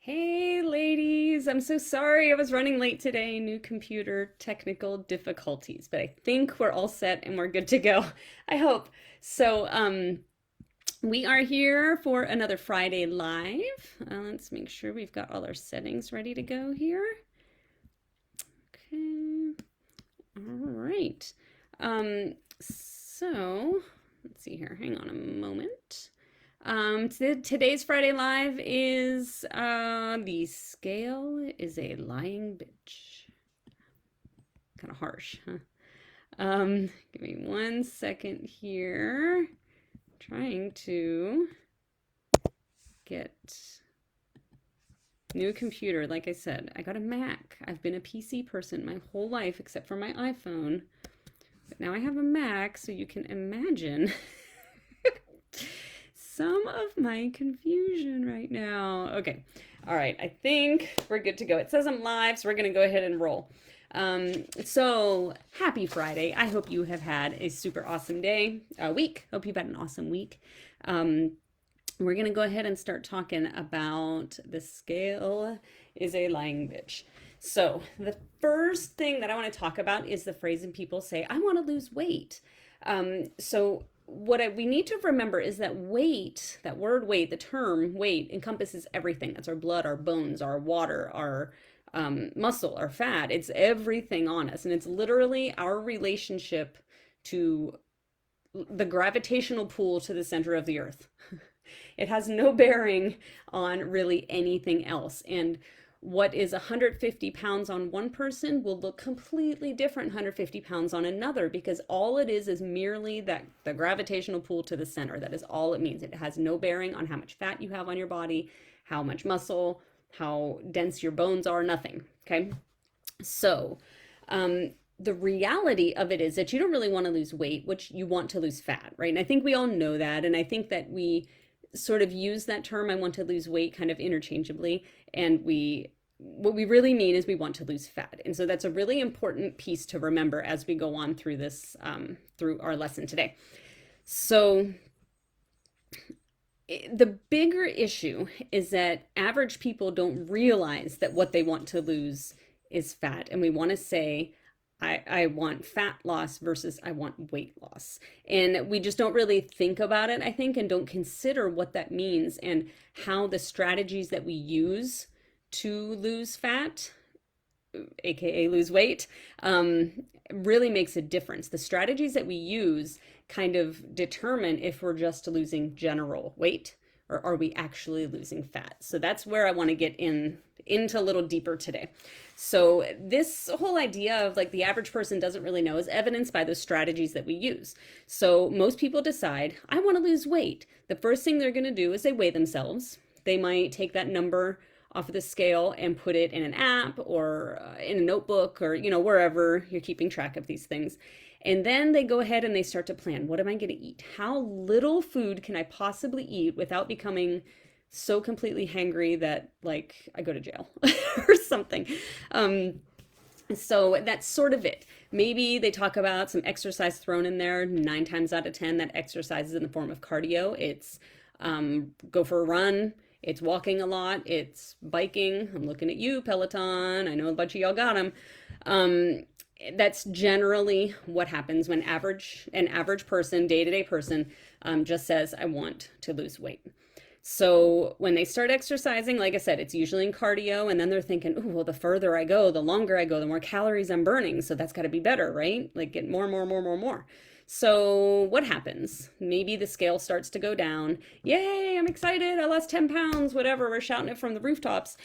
Hey ladies, I'm so sorry I was running late today. New computer technical difficulties, but I think we're all set and we're good to go. I hope. We are here for another Friday Live. Let's make sure we've got all our settings ready to go here. Okay. All right. So let's see here. Hang on a moment. Today's Friday Live is the scale is a lying bitch. Kind of harsh, huh? Give me 1 second here. Trying to get new computer. Like I said, I got a Mac. I've been a PC person my whole life except for my iPhone. But now I have a Mac, so you can imagine some of my confusion right now. Okay. All right. I think we're good to go. It says I'm live, so we're going to go ahead and roll. So happy Friday. I hope you have had a super awesome week. Hope you've had an awesome week. We're going to go ahead and start talking about the scale is a lying bitch. So the first thing that I want to talk about is the phrase when people say, I want to lose weight. We need to remember is that weight, that word weight, the term weight encompasses everything. That's our blood, our bones, our water, our muscle, our fat. It's everything on us. And it's literally our relationship to the gravitational pull to the center of the earth. It has no bearing on really anything else. And what is 150 pounds on one person will look completely different 150 pounds on another, because all it is merely that the gravitational pull to the center. That is all it means. It has no bearing on how much fat you have on your body, how much muscle, how dense your bones are, nothing. Okay. So, the reality of it is that you don't really want to lose weight, which you want to lose fat, right? And I think we all know that. And I think that we sort of use that term, I want to lose weight, kind of interchangeably. And what we really mean is we want to lose fat. And so that's a really important piece to remember as we go on through this, through our lesson today. So the bigger issue is that average people don't realize that what they want to lose is fat. And we want to say, I want fat loss versus I want weight loss. And we just don't really think about it, I think, and don't consider what that means and how the strategies that we use to lose fat, aka lose weight, really makes a difference. The strategies that we use kind of determine if we're just losing general weight or are we actually losing fat. So that's where I want to get into a little deeper today. So this whole idea of like the average person doesn't really know is evidenced by the strategies that we use. So most people decide, I want to lose weight. The first thing they're going to do is they weigh themselves. They might take that number off of the scale and put it in an app or in a notebook or, wherever you're keeping track of these things. And then they go ahead and they start to plan, what am I going to eat? How little food can I possibly eat without becoming so completely hangry that like I go to jail or something. So that's sort of it. Maybe they talk about some exercise thrown in there. 9 times out of 10, that exercise is in the form of cardio. It's go for a run. It's walking a lot. It's biking. I'm looking at you, Peloton. I know a bunch of y'all got them. That's generally what happens when an average person, day-to-day person, just says, I want to lose weight. So when they start exercising, like I said, it's usually in cardio, and then they're thinking, oh, well, the further I go, the longer I go, the more calories I'm burning. So that's got to be better, right? Like get more. So what happens? Maybe the scale starts to go down. Yay, I'm excited. I lost 10 pounds, whatever. We're shouting it from the rooftops.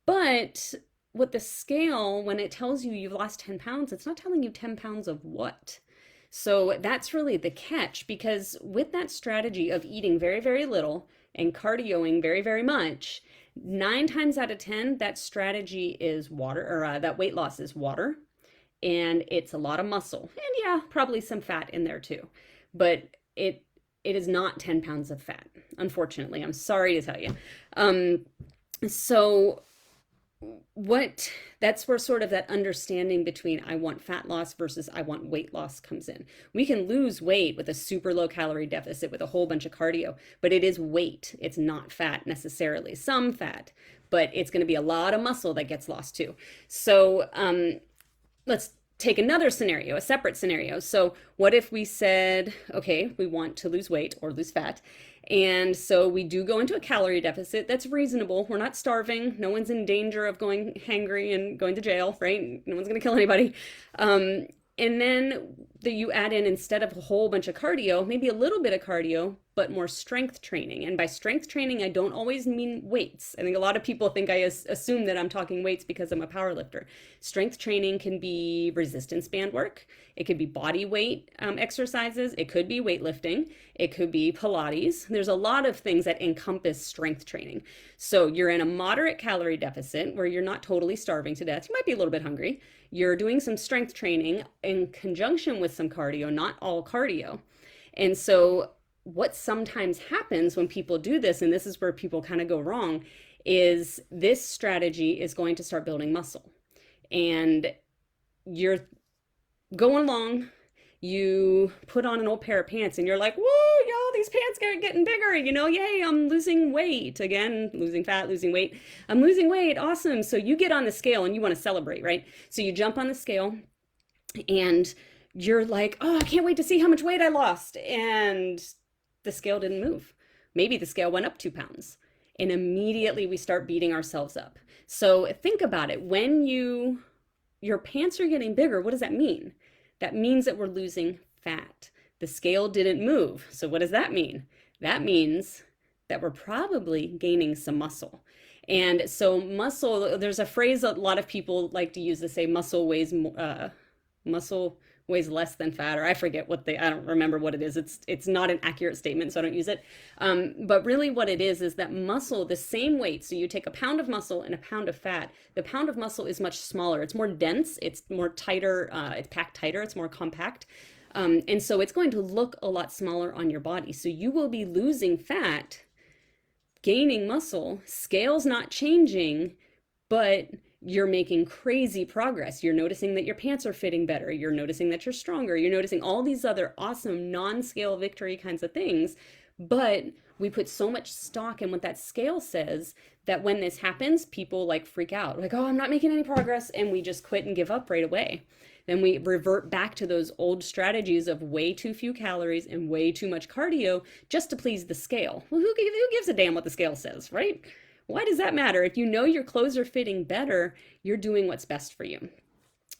But with the scale, when it tells you you've lost 10 pounds, it's not telling you 10 pounds of what. So that's really the catch, because with that strategy of eating very, very little and cardioing very, very much, 9 times out of 10, that strategy is water, or that weight loss is water, and it's a lot of muscle, and yeah, probably some fat in there too, but it is not 10 pounds of fat, unfortunately. I'm sorry to tell you. So what that's where sort of that understanding between I want fat loss versus I want weight loss comes in. We can lose weight with a super low calorie deficit with a whole bunch of cardio, but it is weight. It's not fat necessarily. Some fat, but it's going to be a lot of muscle that gets lost too. So let's take another scenario, a separate scenario. So what if we said, okay, we want to lose weight or lose fat, and so we do go into a calorie deficit. That's reasonable. We're not starving. No one's in danger of going hangry and going to jail, right? No one's going to kill anybody. And then you add in, instead of a whole bunch of cardio, maybe a little bit of cardio, but more strength training. And by strength training, I don't always mean weights. I think a lot of people think I assume that I'm talking weights because I'm a power lifter. Strength training can be resistance band work. It could be body weight exercises. It could be weightlifting. It could be Pilates. There's a lot of things that encompass strength training. So you're in a moderate calorie deficit where you're not totally starving to death. You might be a little bit hungry. You're doing some strength training in conjunction with some cardio, not all cardio. And so what sometimes happens when people do this, and this is where people kind of go wrong, is this strategy is going to start building muscle. And you're going along, you put on an old pair of pants and you're like, whoa, y'all, these pants are getting bigger, yay, I'm losing weight. Again, losing fat, losing weight. I'm losing weight, awesome. So you get on the scale and you want to celebrate, right? So you jump on the scale and you're like, oh, I can't wait to see how much weight I lost. And the scale didn't move. Maybe the scale went up 2 pounds. And immediately we start beating ourselves up. So think about it. When your pants are getting bigger, what does that mean? That means that we're losing fat. The scale didn't move. So what does that mean? That means that we're probably gaining some muscle. And so muscle, there's a phrase a lot of people like to use to say muscle weighs less than fat, or I forget I don't remember what it is. It's not an accurate statement, so I don't use it. But really what it is that muscle, the same weight, so you take a pound of muscle and a pound of fat, the pound of muscle is much smaller. It's more dense, it's more tighter, it's packed tighter, it's more compact. And so it's going to look a lot smaller on your body. So you will be losing fat, gaining muscle, scale's not changing, but you're making crazy progress. You're noticing that your pants are fitting better. You're noticing that you're stronger. You're noticing all these other awesome non-scale victory kinds of things. But we put so much stock in what that scale says that when this happens, people like freak out. Like, oh, I'm not making any progress. And we just quit and give up right away. Then we revert back to those old strategies of way too few calories and way too much cardio just to please the scale. Well, who gives a damn what the scale says, right? Why does that matter? If you know your clothes are fitting better, you're doing what's best for you.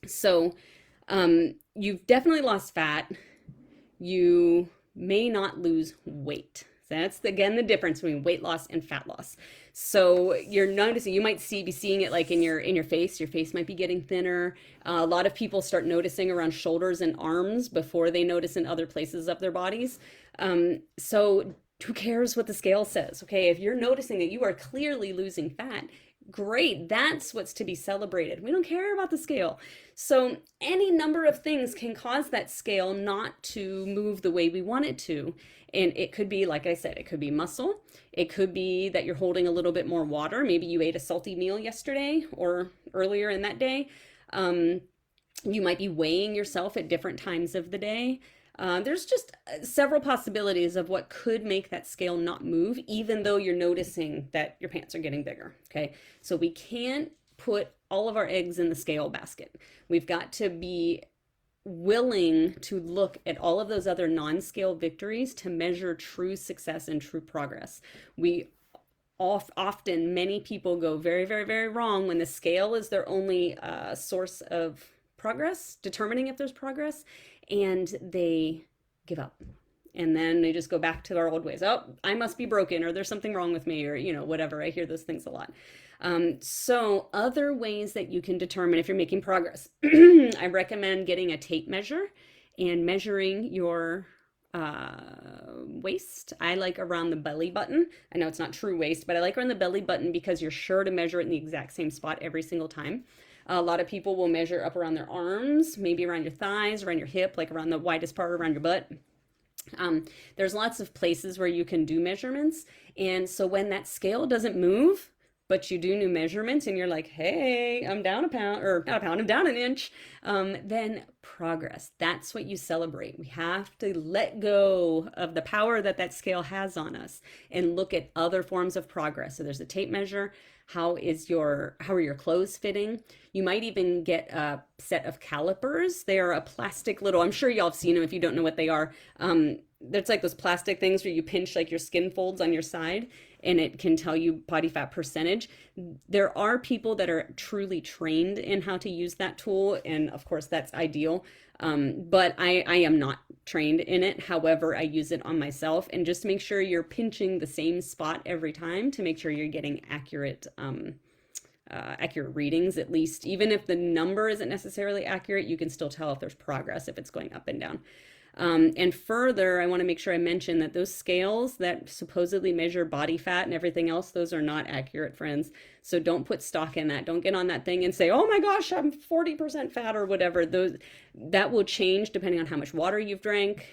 So you've definitely lost fat. You may not lose weight. So that's, again, the difference between weight loss and fat loss. So you're noticing, you might be seeing it like in your face. Your face might be getting thinner. A lot of people start noticing around shoulders and arms before they notice in other places of their bodies. So who cares what the scale says? Okay, if you're noticing that you are clearly losing fat, great, that's what's to be celebrated. We don't care about the scale. So any number of things can cause that scale not to move the way we want it to. And it could be, like I said, it could be muscle. It could be that you're holding a little bit more water. Maybe you ate a salty meal yesterday or earlier in that day. You might be weighing yourself at different times of the day. There's just several possibilities of what could make that scale not move, even though you're noticing that your pants are getting bigger. Okay, so we can't put all of our eggs in the scale basket. We've got to be willing to look at all of those other non-scale victories to measure true success and true progress. Often many people go very, very, very wrong when the scale is their only source of progress, determining if there's progress, and they give up. And then they just go back to their old ways. Oh, I must be broken, or there's something wrong with me, or, whatever. I hear those things a lot. So other ways that you can determine if you're making progress. I recommend getting a tape measure and measuring your waist. I like around the belly button. I know it's not true waist, but I like around the belly button because you're sure to measure it in the exact same spot every single time. A lot of people will measure up around their arms, maybe around your thighs, around your hip, like around the widest part around your butt. There's lots of places where you can do measurements. And so when that scale doesn't move, but you do new measurements and you're like, hey, I'm down a pound, or not a pound, I'm down an inch, then progress. That's what you celebrate. We have to let go of the power that that scale has on us and look at other forms of progress. So there's a tape measure. How are your clothes fitting? You might even get a set of calipers. They are a plastic little, I'm sure y'all have seen them if you don't know what they are. It's like those plastic things where you pinch like your skin folds on your side and it can tell you body fat percentage. There are people that are truly trained in how to use that tool, and of course that's ideal. But I am not trained in it. However, I use it on myself, and just make sure you're pinching the same spot every time to make sure you're getting accurate accurate readings. At least, even if the number isn't necessarily accurate, you can still tell if there's progress, if it's going up and down. And further, I want to make sure I mention that those scales that supposedly measure body fat and everything else, those are not accurate, friends. So don't put stock in that. Don't get on that thing and say, oh my gosh, I'm 40% fat or whatever. That will change depending on how much water you've drank,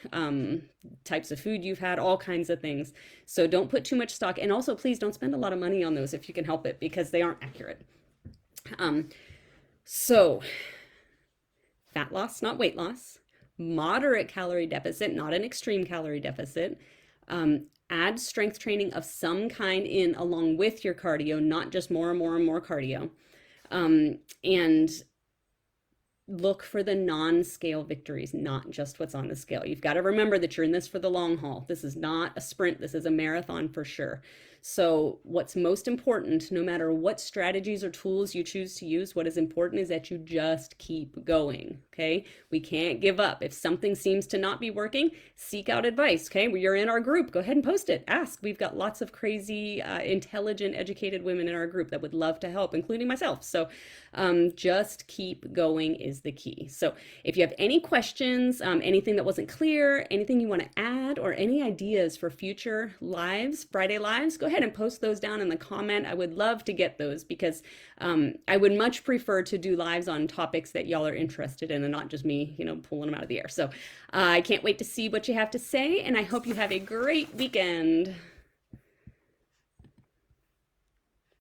types of food you've had, all kinds of things. So don't put too much stock. And also, please don't spend a lot of money on those if you can help it, because they aren't accurate. So fat loss, not weight loss. Moderate calorie deficit, not an extreme calorie deficit. Add strength training of some kind in along with your cardio, not just more and more and more cardio. And look for the non-scale victories, not just what's on the scale. You've got to remember that you're in this for the long haul. This is not a sprint. This is a marathon for sure. So what's most important, no matter what strategies or tools you choose to use, what is important is that you just keep going, okay? We can't give up. If something seems to not be working, seek out advice, okay? You're in our group. Go ahead and post it. Ask. We've got lots of crazy, intelligent, educated women in our group that would love to help, including myself. So just keep going is the key. So if you have any questions, anything that wasn't clear, anything you want to add, or any ideas for future lives, Friday lives, go ahead and post those down in the comment. I would love to get those, because I would much prefer to do lives on topics that y'all are interested in and not just me, pulling them out of the air. So I can't wait to see what you have to say, and I hope you have a great weekend.